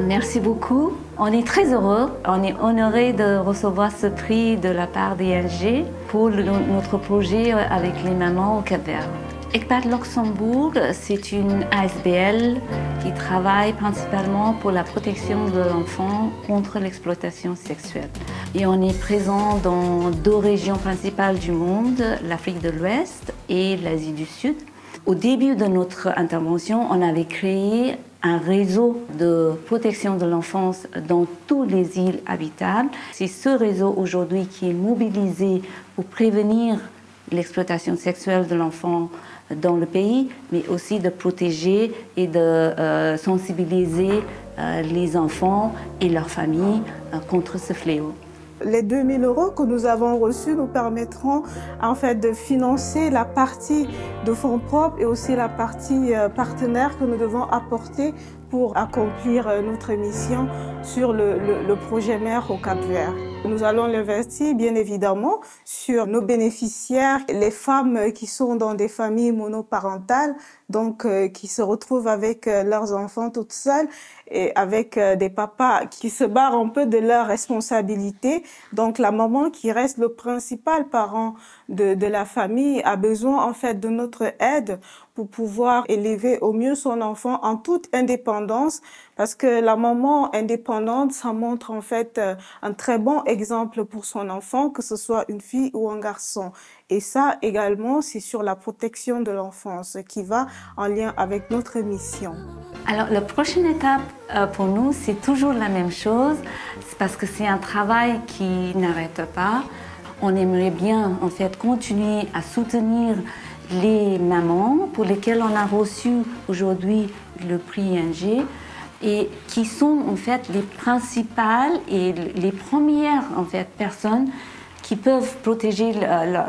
Merci beaucoup. On est très heureux, on est honoré de recevoir ce prix de la part d'ING pour notre projet avec les mamans au Cap-Vert. ECPAT Luxembourg, c'est une ASBL qui travaille principalement pour la protection de l'enfant contre l'exploitation sexuelle. Et on est présent dans 2 régions principales du monde, l'Afrique de l'Ouest et l'Asie du Sud. Au début de notre intervention, on avait créé un réseau de protection de l'enfance dans toutes les îles habitables. C'est ce réseau aujourd'hui qui est mobilisé pour prévenir l'exploitation sexuelle de l'enfant dans le pays, mais aussi de protéger et de sensibiliser les enfants et leurs familles contre ce fléau. Les 2 000 € que nous avons reçus nous permettront en fait de financer la partie de fonds propres et aussi la partie partenaire que nous devons apporter pour accomplir notre mission sur le projet mère au Cap-Vert. Nous allons l'investir bien évidemment sur nos bénéficiaires, les femmes qui sont dans des familles monoparentales, donc qui se retrouvent avec leurs enfants toutes seules et avec des papas qui se barrent un peu de leurs responsabilités. Donc la maman qui reste le principal parent de la famille a besoin en fait de notre aide pour pouvoir élever au mieux son enfant en toute indépendance, parce que la maman indépendante, ça montre en fait un très bon exemple pour son enfant, que ce soit une fille ou un garçon. Et ça également, c'est sur la protection de l'enfance qui va en lien avec notre mission. Alors la prochaine étape pour nous, c'est toujours la même chose, parce que c'est un travail qui n'arrête pas. On aimerait bien en fait continuer à soutenir les mamans pour lesquelles on a reçu aujourd'hui le prix ING et qui sont en fait les principales et les premières en fait personnes qui peuvent protéger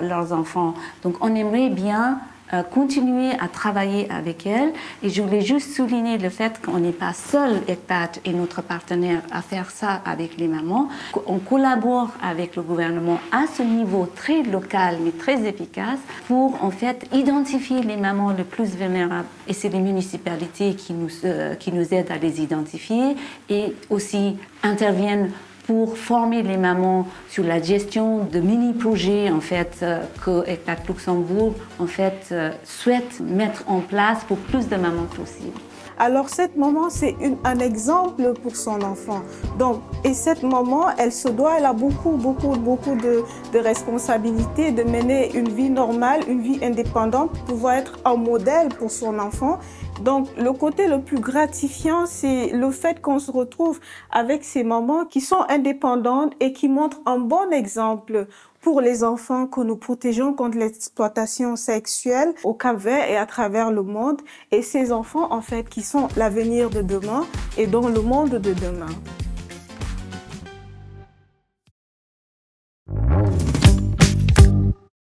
leurs enfants. Donc on aimerait bien continuer à travailler avec elles, et je voulais juste souligner le fait qu'on n'est pas seul, ECPAT et notre partenaire, à faire ça avec les mamans. On collabore avec le gouvernement à ce niveau très local mais très efficace pour en fait identifier les mamans les plus vulnérables, et c'est les municipalités qui nous aident à les identifier et aussi interviennent pour former les mamans sur la gestion de mini-projets en fait, que ECPAT Luxembourg en fait, souhaite mettre en place pour plus de mamans possible. Alors cette maman, c'est un exemple pour son enfant. Donc, et cette maman, elle a beaucoup de responsabilités de mener une vie normale, une vie indépendante, pour pouvoir être un modèle pour son enfant. Donc, le côté le plus gratifiant, c'est le fait qu'on se retrouve avec ces mamans qui sont indépendantes et qui montrent un bon exemple pour les enfants que nous protégeons contre l'exploitation sexuelle au Cap-Vert et à travers le monde. Et ces enfants, en fait, qui sont l'avenir de demain et dans le monde de demain.